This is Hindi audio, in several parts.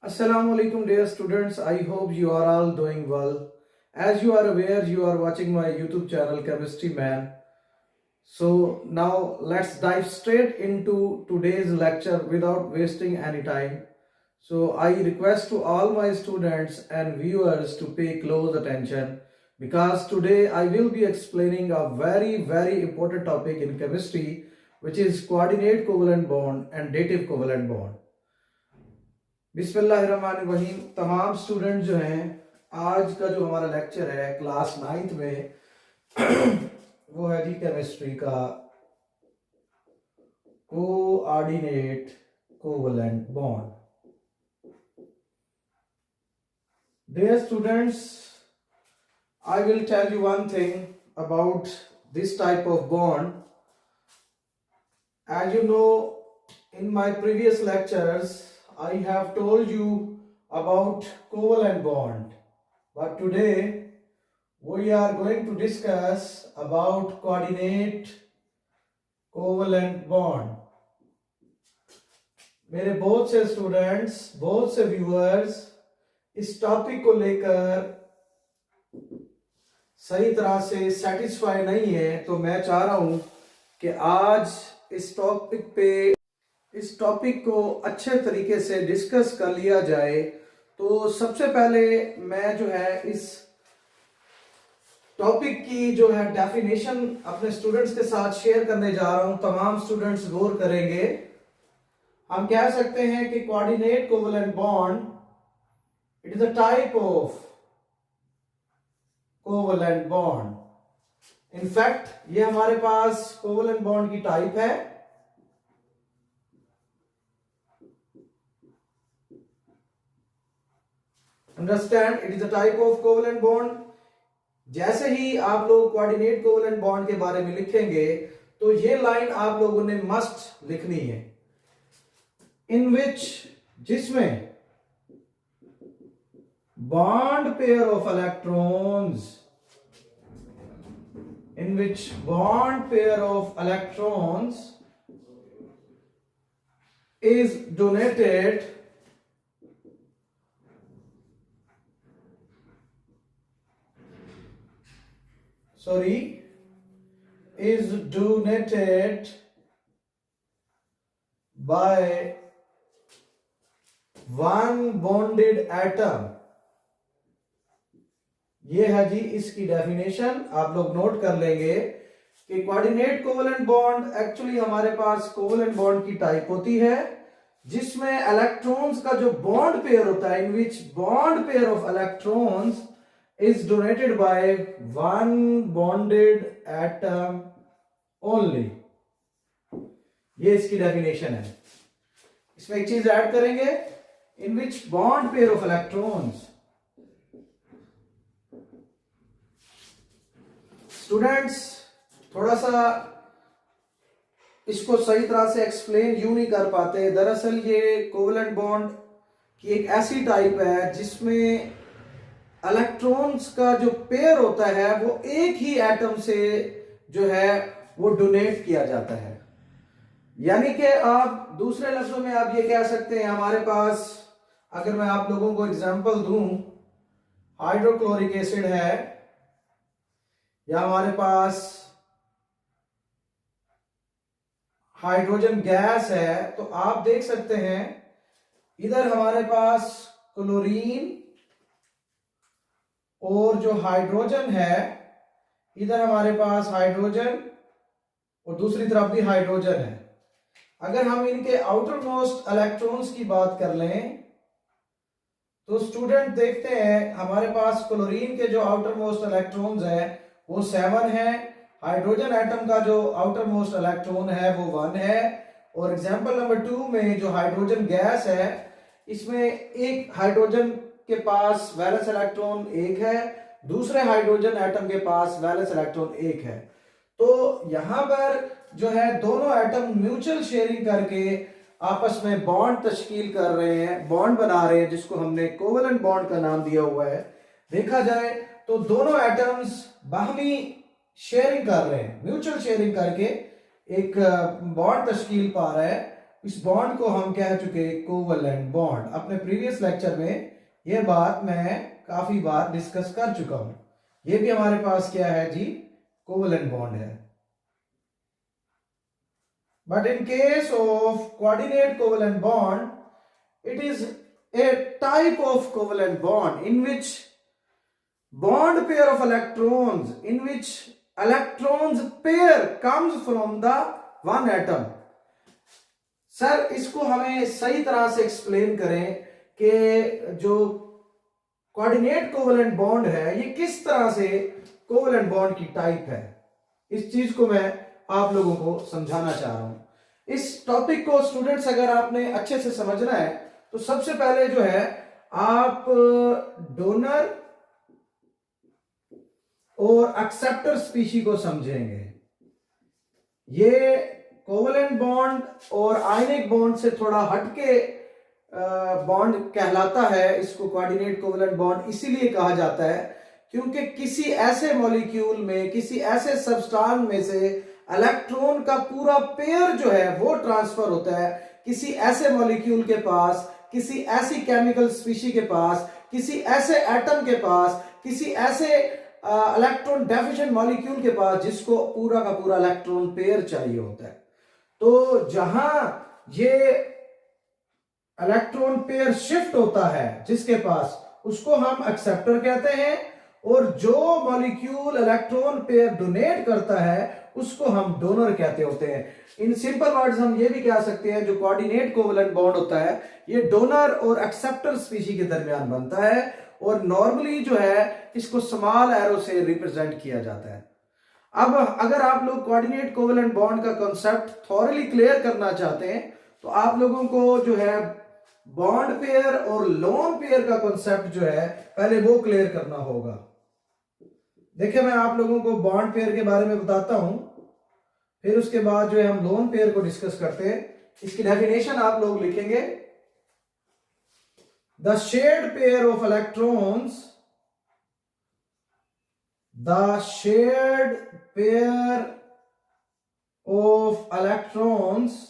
Assalamu alaikum dear students. I hope you are all doing well. As you are aware, you are watching my YouTube channel Chemistry Man. So now let's dive straight into today's lecture without wasting any time. So I request to all my students and viewers to pay close attention because today I will be explaining a very important topic in chemistry, which is coordinate covalent bond and dative covalent bond. बिस्मिल्लाहिर्रहमानिर्रहीम। तमाम स्टूडेंट जो हैं, आज का जो हमारा लेक्चर है क्लास 9th में वो है जी केमिस्ट्री का coordinate covalent bond. Dear students, I will tell you one thing about this type of bond. As you know, in my previous lectures I have told you about covalent bond, but today we are going to discuss about coordinate covalent bond. मेरे बहुत से स्टूडेंट्स, बहुत से व्यूअर्स इस टॉपिक को लेकर सही तरह से सेटिस्फाई नहीं है, तो मैं चाह रहा हूं कि आज इस टॉपिक को अच्छे तरीके से डिस्कस कर लिया जाए। तो सबसे पहले मैं जो है इस टॉपिक की जो है डेफिनेशन अपने स्टूडेंट्स के साथ शेयर करने जा रहा हूं। तमाम स्टूडेंट्स गौर करेंगे। हम कह सकते हैं कि coordinate covalent bond it is a type of covalent bond. In fact ये हमारे पास कोवलेंट बॉन्ड की टाइप है। Understand, it is a type of covalent bond. जैसे ही आप लोग कोऑर्डिनेट कोवलेंट बॉन्ड के बारे में लिखेंगे तो ये लाइन आप लोगों ने मस्ट लिखनी है, इन विच जिसमें bond pair of electrons is donated by one bonded atom। ये है जी इसकी डेफिनेशन। आप लोग नोट कर लेंगे कि कोऑर्डिनेट कोवलेंट बॉन्ड एक्चुअली हमारे पास कोवलेंट बॉन्ड की टाइप होती है जिसमें इलेक्ट्रॉन्स का जो बॉन्ड पेयर होता है, in which bond pair of electrons is donated by one bonded atom only। ये इसकी डेफिनेशन है। इसमें एक चीज ऐड करेंगे, in which bond pair of electrons। Students थोड़ा सा इसको सही तरह से एक्सप्लेन यूं नहीं कर पाते। दरअसल ये कोवलेंट बॉन्ड की एक ऐसी टाइप है जिसमें इलेक्ट्रॉन्स का जो पेयर होता है वो एक ही एटम से जो है वो डोनेट किया जाता है। यानी कि आप दूसरे लफ्जों में आप ये कह सकते हैं, हमारे पास अगर मैं आप लोगों को एग्जांपल दूं, हाइड्रोक्लोरिक एसिड है या हमारे पास हाइड्रोजन गैस है, तो आप देख सकते हैं इधर हमारे पास क्लोरीन और जो हाइड्रोजन है, इधर हमारे पास हाइड्रोजन और दूसरी तरफ भी हाइड्रोजन है। अगर हम इनके आउटर मोस्ट इलेक्ट्रॉन्स की बात कर लें तो स्टूडेंट देखते हैं हमारे पास क्लोरीन के जो आउटर मोस्ट इलेक्ट्रॉन्स है वो 7 है, हाइड्रोजन एटम का जो आउटर मोस्ट इलेक्ट्रॉन है वो 1 है, और एग्जांपल नंबर 2 में जो हाइड्रोजन गैस है इसमें एक हाइड्रोजन के पास वैलेंस इलेक्ट्रॉन 1 है, दूसरे हाइड्रोजन एटम के पास वैलेंस इलेक्ट्रॉन 1 है। तो यहां पर जो है दोनों एटम म्यूचुअल शेयरिंग करके आपस में बॉन्ड तश्कील कर रहे हैं, बॉन्ड बना रहे हैं, जिसको हमने कोवलेंट बॉन्ड का नाम दिया हुआ है। देखा जाए तो दोनों एटम्स बाहमी शेयरिंग कर रहे हैं, म्यूचुअल शेयरिंग करके एक बॉन्ड तश्कील पा रहा है। इस बॉन्ड को हम कह चुके कोवलेंट बॉन्ड। अपने प्रीवियस लेक्चर में यह बात मैं काफी बार डिस्कस कर चुका हूं। यह भी हमारे पास क्या है जी, कोवलेंट बॉन्ड है। But in case of coordinate covalent bond, it is a type of covalent bond in which bond pair of electrons, in which electrons pair comes from the one atom। Sir इसको हमें सही तरह से एक्सप्लेन करें कि जो कोऑर्डिनेट कोवलेंट बॉन्ड है ये किस तरह से कोवलेंट बॉन्ड की टाइप है। इस चीज को मैं आप लोगों को समझाना चाह रहा हूं। इस टॉपिक को स्टूडेंट्स अगर आपने अच्छे से समझना है तो सबसे पहले जो है आप डोनर और एक्सेप्टर स्पीशी को समझेंगे। ये कोवलेंट बॉन्ड और आयनिक बॉन्ड से थोड़ा हटके बॉन्ड कहलाता है। इसको कोऑर्डिनेट कोवलेंट बॉन्ड इसीलिए कहा जाता है क्योंकि किसी ऐसे मॉलिक्यूल में, किसी ऐसे सब्सटेंस में से इलेक्ट्रॉन का पूरा पेयर जो है वो ट्रांसफर होता है किसी ऐसे मॉलिक्यूल के पास, किसी ऐसी केमिकल स्पीशी के पास, किसी ऐसे एटम के पास, किसी ऐसे इलेक्ट्रॉन डेफिशिएंट मॉलिक्यूल के पास जिसको पूरा का पूरा इलेक्ट्रॉन पेयर चाहिए होता है। तो जहां ये इलेक्ट्रॉन पेयर शिफ्ट होता है जिसके पास, उसको हम एक्सेप्टर कहते हैं, और जो मॉलिक्यूल इलेक्ट्रॉन पेयर डोनेट करता है उसको हम डोनर कहते होते हैं। इन सिंपल वर्ड्स हम ये भी कह सकते हैं जो कोऑर्डिनेट कोवलेंट बॉन्ड होता है ये डोनर और एक्सेप्टर स्पीशी के दरमियान बनता है, और नॉर्मली जो है इसको स्मॉल एरो से रिप्रेजेंट किया जाता है। अब अगर आप लोग कोऑर्डिनेट कोवलेंट बॉन्ड का कॉन्सेप्ट थॉरली क्लियर करना चाहते हैं तो आप लोगों को जो है बॉन्ड पेयर और लोन पेयर का कॉन्सेप्ट जो है पहले वो क्लियर करना होगा। देखिए मैं आप लोगों को बॉन्ड पेयर के बारे में बताता हूं, फिर उसके बाद जो है हम लोन पेयर को डिस्कस करते हैं। इसकी डेफिनेशन आप लोग लिखेंगे, the shared pair of electrons, the shared pair of electrons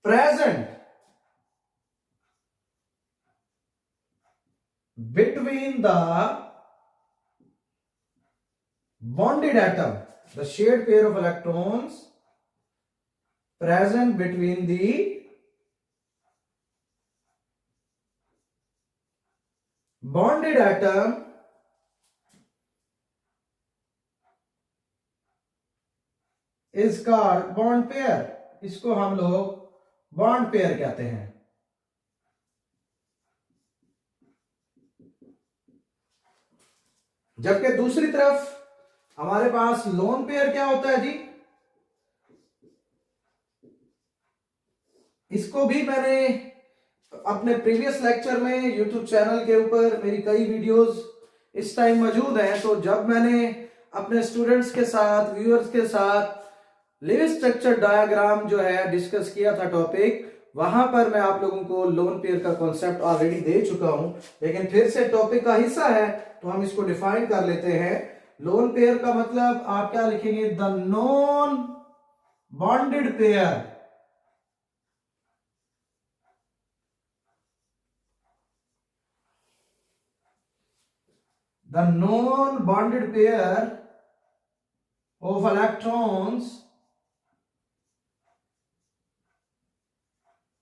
present between the bonded atom, the shared pair of electrons present between the bonded atom is called bond pair। इसको हम लोग बॉन्ड पेयर कहते हैं। जबकि दूसरी तरफ हमारे पास लोन पेयर क्या होता है जी, इसको भी मैंने अपने प्रीवियस लेक्चर में यूट्यूब चैनल के ऊपर मेरी कई वीडियोस इस टाइम मौजूद हैं। तो जब मैंने अपने स्टूडेंट्स के साथ, व्यूअर्स के साथ लिविंग स्ट्रक्चर डायग्राम जो है डिस्कस किया था टॉपिक, वहां पर मैं आप लोगों को लोन पेयर का कॉन्सेप्ट ऑलरेडी दे चुका हूं, लेकिन फिर से टॉपिक का हिस्सा है तो हम इसको डिफाइन कर लेते हैं। लोन पेयर का मतलब आप क्या लिखेंगे, the non bonded pair, the non bonded pair of electrons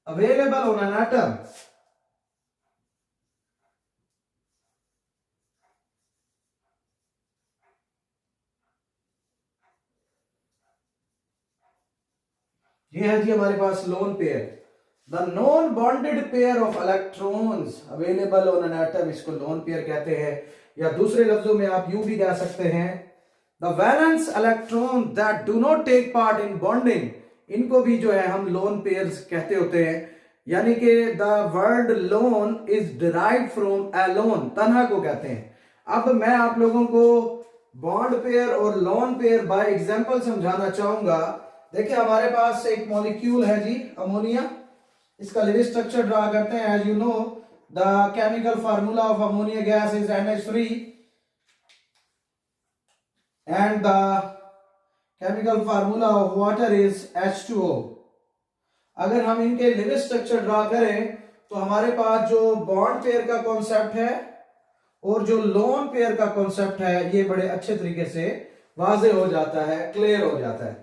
available on an atom ये है जी हमारे पास lone pair. The non bonded pair of electrons available on an atom, इसको लोन पेयर कहते हैं, या दूसरे लफ्जों में आप यूं भी कह सकते हैं the valence electron that do not take part in bonding, इनको भी जो है हम लोन पेयर्स कहते होते हैं। यानी कि the word lone is derived from alone, तन्हा को कहते हैं। अब मैं आप लोगों को बॉन्ड पेयर और लोन पेयर बाय एग्जांपल समझाना चाहूंगा। देखिए हमारे पास एक मॉलिक्यूल है जी अमोनिया, इसका लिविंग स्ट्रक्चर ड्रा करते हैं। As you know the chemical formula of ammonia gas is NH3 and the chemical formula of water is H2O। अगर हम इनके लिविंग स्ट्रक्चर ड्रा करें तो हमारे पास जो बॉन्ड पेयर का कॉन्सेप्ट है और जो लोन पेयर का कॉन्सेप्ट है ये बड़े अच्छे तरीके से वाज़ेह हो जाता है, क्लियर हो जाता है।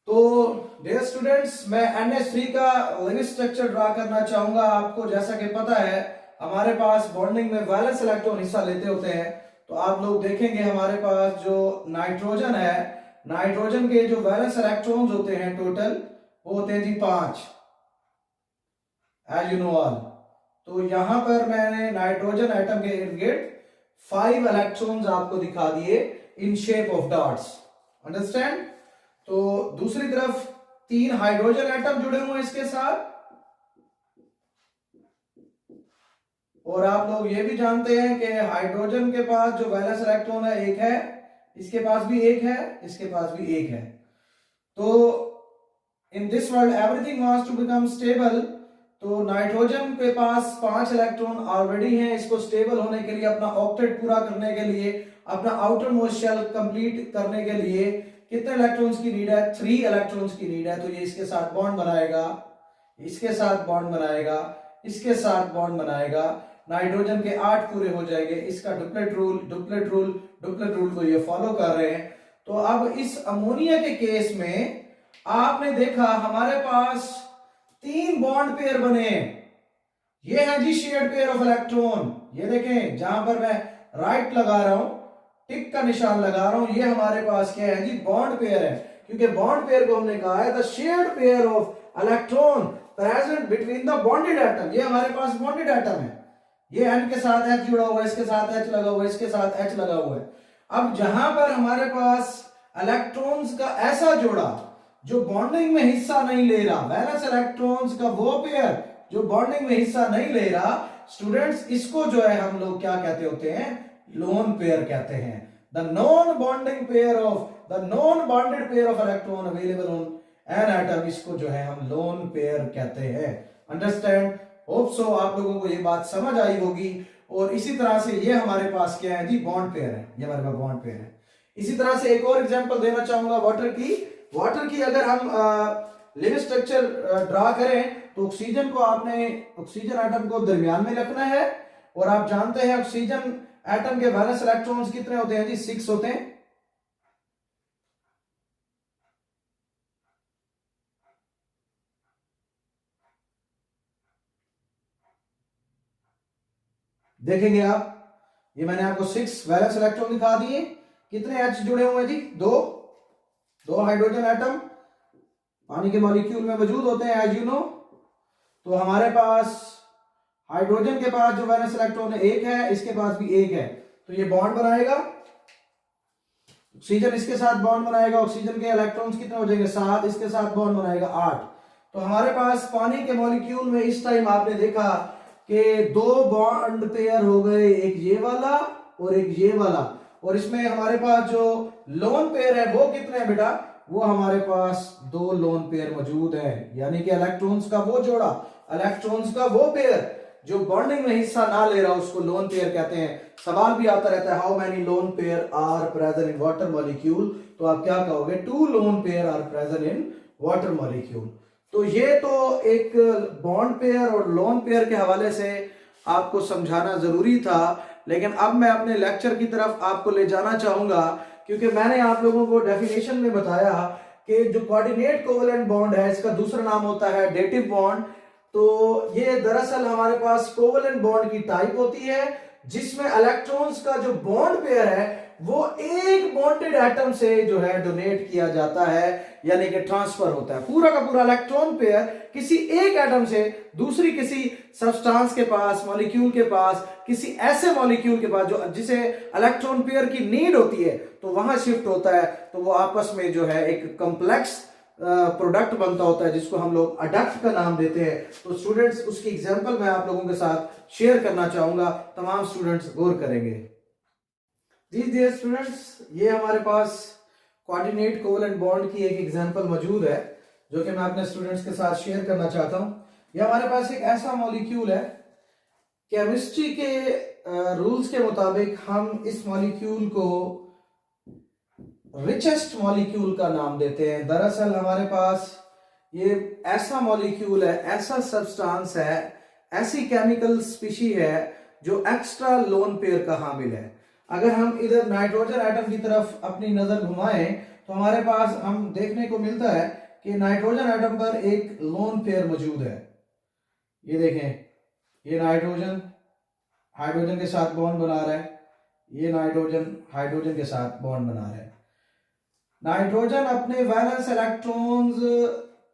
तो डियर स्टूडेंट्स, मैं NH3 का लिविंग स्ट्रक्चर ड्रा करना चाहूंगा। आपको जैसा कि पता है हमारे पास बॉन्डिंग में वैलेंस इलेक्ट्रॉन हिस्सा लेते होते हैं। तो आप लोग देखेंगे हमारे पास जो नाइट्रोजन है, नाइट्रोजन के जो वैलेंस इलेक्ट्रॉन्स होते हैं टोटल वो होते हैं जी 5, एज यू नो ऑल। तो यहां पर मैंने नाइट्रोजन एटम के इर्द गिर्द 5 इलेक्ट्रॉन्स आपको दिखा दिए in shape of dots, understand. तो दूसरी तरफ 3 हाइड्रोजन एटम जुड़े हुए हैं इसके साथ, और आप लोग ये भी जानते हैं कि हाइड्रोजन के पास जो वैलेंस इलेक्ट्रॉन है एक है, इसके पास भी एक है, इसके पास भी एक है। तो in this world everything wants to become stable. तो नाइट्रोजन के पास 5 इलेक्ट्रॉन ऑलरेडी हैं। इसको स्टेबल होने के लिए, अपना ऑक्टेट पूरा करने के लिए, अपना आउटर मोस्ट शेल कंप्लीट करने के लिए कितने इलेक्ट्रॉन्स की नीड है? 3 इलेक्ट्रॉन्स की नीड है। तो ये इसके साथ बॉन्ड बनाएगा, इसके साथ बॉन्ड बनाएगा, इसके साथ बॉन्ड बनाएगा। नाइट्रोजन के 8 पूरे हो जाएंगे। इसका duplet rule, duplet rule, duplet rule को ये फॉलो कर रहे हैं। तो अब इस अमोनिया के केस में आपने देखा हमारे पास 3 बॉन्ड पेयर बने। ये है जी शेयर्ड पेयर ऑफ इलेक्ट्रॉन। ये देखें जहां पर मैं राइट लगा रहा हूं, टिक का निशान लगा रहा हूं, ये हमारे पास क्या है जी? बॉन्ड पेयर है। क्योंकि बॉन्ड पेयर को हमने कहा है the shared pair of electron present between the bonded atom. ये हमारे पास बॉन्डेड एटम है। ये N के साथ H जुड़ा हुआ है, इसके साथ H लगा हुआ है, इसके साथ H लगा हुआ है। अब जहां पर हमारे पास इलेक्ट्रॉन्स का ऐसा जोड़ा जो बॉन्डिंग में हिस्सा नहीं ले रहा, वैलेंस इलेक्ट्रॉन्स का वो पेयर जो बॉन्डिंग में हिस्सा नहीं ले रहा, स्टूडेंट्स इसको जो है हम लोग क्या कहते होते हैं? लोन पेयर कहते हैं। The non bonding pair of the non bonded pair of electron available on an atom, इसको जो है हम लोन पेयर कहते हैं। अंडरस्टैंड? होप सो आप लोगों को ये बात समझ आई होगी। और इसी तरह से ये हमारे पास क्या है जी? बॉन्ड पेयर है। ये हमारे पास बॉन्ड पेयर है। इसी तरह से एक और एग्जांपल देना चाहूंगा वाटर की। वाटर की अगर हम लिविंग स्ट्रक्चर ड्रा करें तो ऑक्सीजन को आपने ऑक्सीजन एटम को दरमियान में रखना है। और आप जानते हैं ऑक्सीजन एटम के वैलेंस इलेक्ट्रॉन्स कितने होते हैं जी? 6 होते हैं। देखेंगे आप, ये मैंने आपको 6 वैलेंस इलेक्ट्रॉन दिखा दिए। कितने H जुड़े हुए हैं जी? 2 हाइड्रोजन एटम पानी के मॉलिक्यूल में मौजूद होते हैं, एज यू नो। तो हमारे पास हाइड्रोजन के पास जो वैलेंस इलेक्ट्रॉन है एक है, इसके पास भी एक है। तो ये बॉन्ड बनाएगा। ऑक्सीजन इसके साथ बॉन्ड बनाएगा। ऑक्सीजन के इलेक्ट्रॉन्स कितने हो जाएंगे? 7। इसके साथ बॉन्ड बनाएगा 8। तो हमारे पास पानी के मॉलिक्यूल में इस टाइम आपने देखा कि 2 बॉन्ड पेयर हो गए, एक ये वाला और एक ये वाला। और इसमें हमारे पास जो लोन पेयर है वो कितने हैं बेटा? वो हमारे पास 2 लोन पेयर मौजूद है। यानी कि इलेक्ट्रॉन्स का वो जोड़ा, इलेक्ट्रॉन्स का वो पेयर जो बॉन्डिंग में हिस्सा ना ले रहा, उसको लोन पेयर कहते हैं। सवाल भी आता रहता है how many lone pair are present in water molecule. तो आप क्या कहोगे? 2 lone pair are present in water molecule. तो ये तो एक बॉन्ड पेयर और लोन पेयर के हवाले से आपको समझाना जरूरी था। लेकिन अब मैं अपने लेक्चर की तरफ आपको ले जाना चाहूंगा, क्योंकि मैंने आप लोगों को डेफिनेशन में बताया कि जो कोऑर्डिनेट कोवेलेंट बॉन्ड है इसका दूसरा नाम होता है डेटिव बॉन्ड। तो ये दरअसल हमारे पास कोवेलेंट बॉन्ड की टाइप होती है जिसमें इलेक्ट्रॉन्स का जो बॉन्ड पेयर है वो एक बॉन्डेड एटम से जो है डोनेट किया जाता है, यानी कि ट्रांसफर होता है। पूरा का पूरा इलेक्ट्रॉन पेयर किसी एक एटम से दूसरी किसी सब्सटेंस के पास, मॉलिक्यूल के पास, किसी ऐसे मॉलिक्यूल के पास जो जिसे इलेक्ट्रॉन पेयर की नीड होती है, तो वहां शिफ्ट होता है। तो वो आपस में जो है एक कॉम्प्लेक्स प्रोडक्ट बनता होता है जिसको हम लोग अडक्ट का नाम देते हैं। तो स्टूडेंट्स उसकी एग्जांपल मैं आप लोगों के साथ शेयर करना चाहूंगा, तमाम स्टूडेंट्स गौर करेंगे। जी डियर स्टूडेंट्स, ये हमारे पास कोऑर्डिनेट कोवेलेंट बॉन्ड की एक एग्जांपल मौजूद है जो कि मैं अपने स्टूडेंट्स के साथ शेयर करना चाहता हूं। ये हमारे पास एक ऐसा मॉलिक्यूल है, केमिस्ट्री के रूल्स के मुताबिक हम इस मॉलिक्यूल को रिचेस्ट मॉलिक्यूल का नाम देते हैं। दरअसल हमारे पास ये ऐसा मॉलिक्यूल है, ऐसा सब्सटेंस है, ऐसी केमिकल स्पीशी है जो एक्स्ट्रा लोन पेयर का हामिल है। अगर हम इधर नाइट्रोजन एटम की तरफ अपनी नजर घुमाएं तो हमारे पास हम देखने को मिलता है कि नाइट्रोजन एटम पर एक लोन पेयर मौजूद है। ये देखें, ये नाइट्रोजन हाइड्रोजन के साथ बॉन्ड बना रहा है, ये नाइट्रोजन हाइड्रोजन के साथ बॉन्ड बना रहा है। नाइट्रोजन अपने वैलेंस इलेक्ट्रॉन्स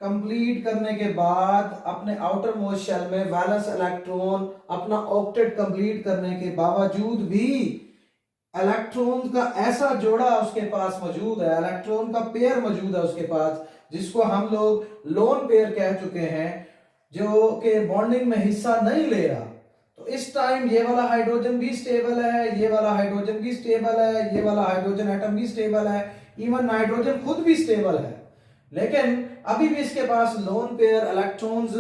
कंप्लीट करने के बाद अपने आउटर मोस्ट शेल में वैलेंस इलेक्ट्रॉन अपना ऑक्टेट कंप्लीट करने के बावजूद भी इलेक्ट्रॉन का ऐसा जोड़ा उसके पास मौजूद है, इलेक्ट्रॉन का पेयर मौजूद है उसके पास, जिसको हम लोग लोन पेयर कह चुके हैं, जो कि बॉन्डिंग में हिस्सा नहीं ले रहा। तो इस टाइम ये वाला हाइड्रोजन भी स्टेबल है, ये वाला हाइड्रोजन भी स्टेबल है, ये वाला हाइड्रोजन एटम भी स्टेबल है, इवन नाइट्रोजन खुद भी स्टेबल है। लेकिन अभी भी इसके पास lone pair electrons,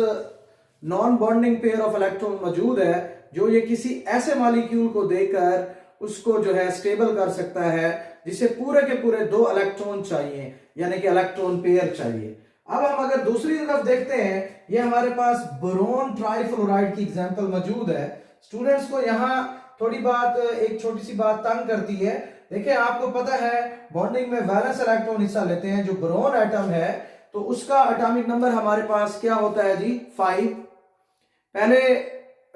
non bonding pair of electron मौजूद है, जो ये किसी ऐसे मॉलिक्यूल को देकर उसको जो है स्टेबल कर सकता है, जिसे पूरे के पूरे 2 इलेक्ट्रॉन चाहिए, यानी कि इलेक्ट्रॉन पेयर चाहिए। अब हम अगर दूसरी तरफ देखते हैं, ये हमारे पास बोरोन ट्राइफ्लोराइड की एग्जांपल मौजूद है। स्टूडेंट्स को यहाँ थोड़ी बात, एक छोटी सी बात तंग करती है। देखिए, आपको पता है बॉन्डिंग में वैलेंस इलेक्ट्रॉन हिस्सा लेते हैं। जो बोरोन एटम है तो उसका एटॉमिक नंबर हमारे पास क्या होता है जी? 5। पहले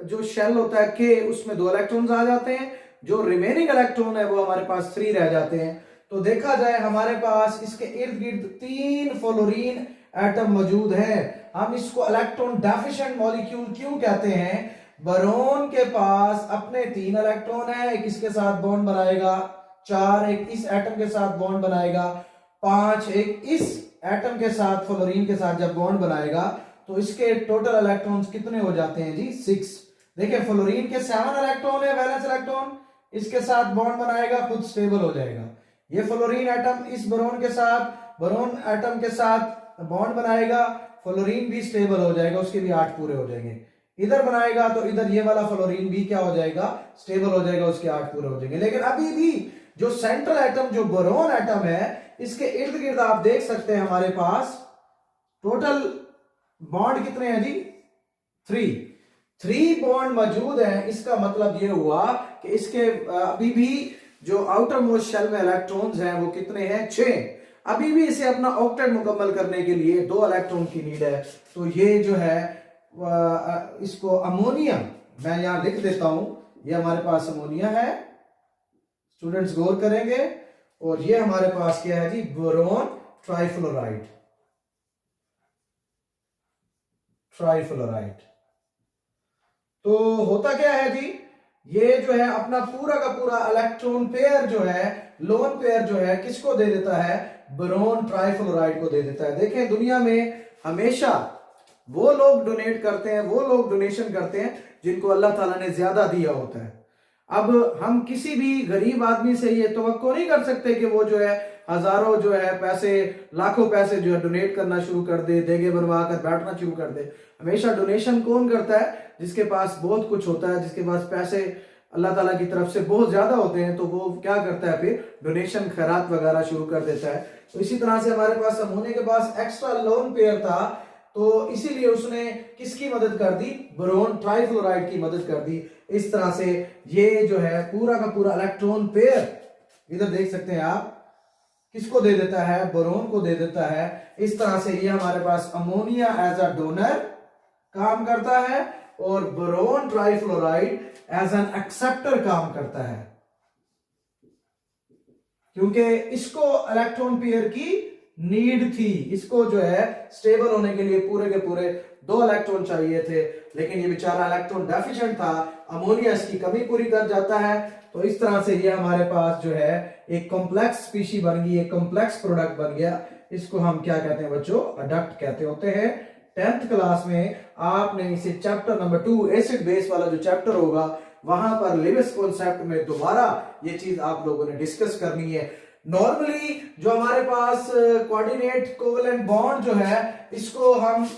जो शेल होता है के, उसमें 2 इलेक्ट्रॉन्स आ जाते हैं, जो रिमेनिंग इलेक्ट्रॉन है वो हमारे पास 3 रह जाते हैं। तो देखा जाए हमारे पास इसके इर्द गिर्द 3 फ्लोरीन एटम मौजूद है। हम इसको इलेक्ट्रॉन डेफिशिएंट मॉलिक्यूल क्यों कहते हैं? बोरोन के पास अपने 3 इलेक्ट्रॉन है, एक इसके साथ बॉन्ड बनाएगा, 4 एक इस एटम के साथ बॉन्ड बनाएगा, 5 एक इस एटम के साथ फ्लोरीन के साथ जब बॉन्ड बनाएगा, तो इसके टोटल इलेक्ट्रॉन्स कितने हो जाते हैं जी? 6। देखिए, फ्लोरीन के 7 इलेक्ट्रॉन है, वैलेंस इलेक्ट्रॉन, इसके साथ बॉन्ड बनाएगा, खुद स्टेबल हो जाएगा। ये फ्लोरीन एटम इस बोरोन के साथ, बोरोन एटम के साथ बॉन्ड बनाएगा, फ्लोरीन भी स्टेबल हो जाएगा, उसके भी 8 पूरे हो जाएंगे। इधर बनाएगा तो इधर ये वाला फ्लोरीन भी क्या हो जाएगा? स्टेबल हो जाएगा, उसके 8 पूरे हो जाएंगे। लेकिन अभी भी जो सेंट्रल एटम, जो बोरोन एटम है, इसके इर्द गिर्द आप देख सकते हैं हमारे पास टोटल बॉन्ड कितने हैं जी? 3 बॉन्ड मौजूद है। इसका मतलब ये हुआ कि इसके अभी भी जो आउटर मोस्ट शेल में इलेक्ट्रॉन्स हैं वो कितने हैं? 6। अभी भी इसे अपना ऑक्टेट मुकम्मल करने के लिए 2 इलेक्ट्रॉन की नीड है। तो ये जो है इसको अमोनिया, मैं यहां लिख देता हूं, ये हमारे पास अमोनिया है, स्टूडेंट्स गौर करेंगे। और ये हमारे पास क्या है जी? Boron trifluoride. तो होता क्या है जी? ये जो है अपना पूरा का पूरा इलेक्ट्रॉन पेयर जो है, लोन पेयर जो है, किसको दे देता है? बोरोन ट्राइफ्लोराइड को दे देता है। देखें, दुनिया में हमेशा वो लोग डोनेट करते हैं, वो लोग डोनेशन करते हैं जिनको अल्लाह ताला ने ज्यादा दिया होता है। अब हम किसी भी गरीब आदमी से ये तवक्को नहीं कर सकते कि वो जो है हजारों जो है पैसे, लाखों पैसे जो है डोनेट करना शुरू कर दे, देगे बनवा कर बैठना शुरू कर दे। हमेशा डोनेशन कौन करता है? जिसके पास बहुत कुछ होता है, जिसके पास पैसे अल्लाह ताला की तरफ से बहुत ज्यादा होते हैं, तो वो क्या करता है? फिर डोनेशन, खैरात वगैरह शुरू कर देता है। तो इसी तरह से हमारे पास अमोनिया के पास एक्स्ट्रा लोन पेयर था, तो इसीलिए उसने किसकी मदद कर दी? बोरोन ट्राइफ्लोराइड की मदद कर दी। इस तरह से ये जो है पूरा का पूरा इलेक्ट्रॉन पेयर, इधर देख सकते हैं आप, किसको दे देता है? बोरोन को दे देता है। इस तरह से ये हमारे पास अमोनिया एज अ डोनर काम करता है और boron trifluoride as an acceptor काम करता है, क्योंकि इसको इलेक्ट्रॉन पेयर की नीड थी। इसको जो है स्टेबल होने के लिए पूरे के पूरे 2 इलेक्ट्रॉन चाहिए थे, लेकिन ये बेचारा इलेक्ट्रॉन डेफिशिएंट था। अमोनिया इसकी कमी पूरी कर जाता है। तो इस तरह से ये हमारे पास जो है एक कॉम्प्लेक्स स्पीशी बन गई, एक कॉम्प्लेक्स प्रोडक्ट बन गया। इसको हम क्या कहते हैं बच्चों? अडक्ट कहते होते हैं। 10th क्लास में आपने इसे चैप्टर नंबर 2 एसिड बेस वाला जो चैप्टर होगा, वहां पर लिविस कॉन्सेप्ट में दोबारा ये चीज आप लोगों ने डिस्कस करनी है। नॉर्मली जो हमारे पास कोऑर्डिनेट कोवेलेंट बॉन्ड जो है, इसको हम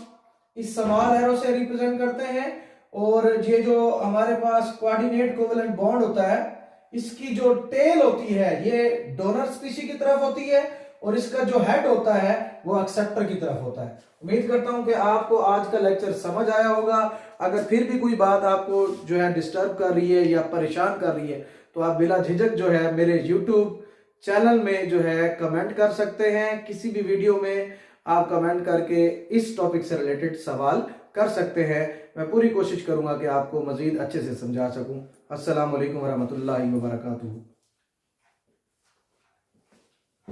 इस स्मॉल एरो से रिप्रेजेंट करते हैं, और ये जो हमारे पास कोऑर्डिनेट कोवेलेंट बॉन्ड होता है, इसकी जो टेल होती है ये डोनर स्पीशी की तरफ होती है और इसका जो हेड होता है वो एक्सेप्टर की तरफ होता है। उम्मीद करता हूं कि आपको आज का लेक्चर समझ आया होगा। अगर फिर भी कोई बात आपको जो है डिस्टर्ब कर रही है या परेशान कर रही है तो आप बिला झिझक जो है मेरे YouTube चैनल में जो है कमेंट कर सकते हैं। किसी भी वीडियो में आप कमेंट करके इस टॉपिक से रिलेटेड सवाल कर सकते हैं। मैं पूरी कोशिश करूंगा कि आपको मजीद अच्छे से समझा सकूं। अस्सलाम वालेकुम वरहमतुल्लाहि वबरकातुहू।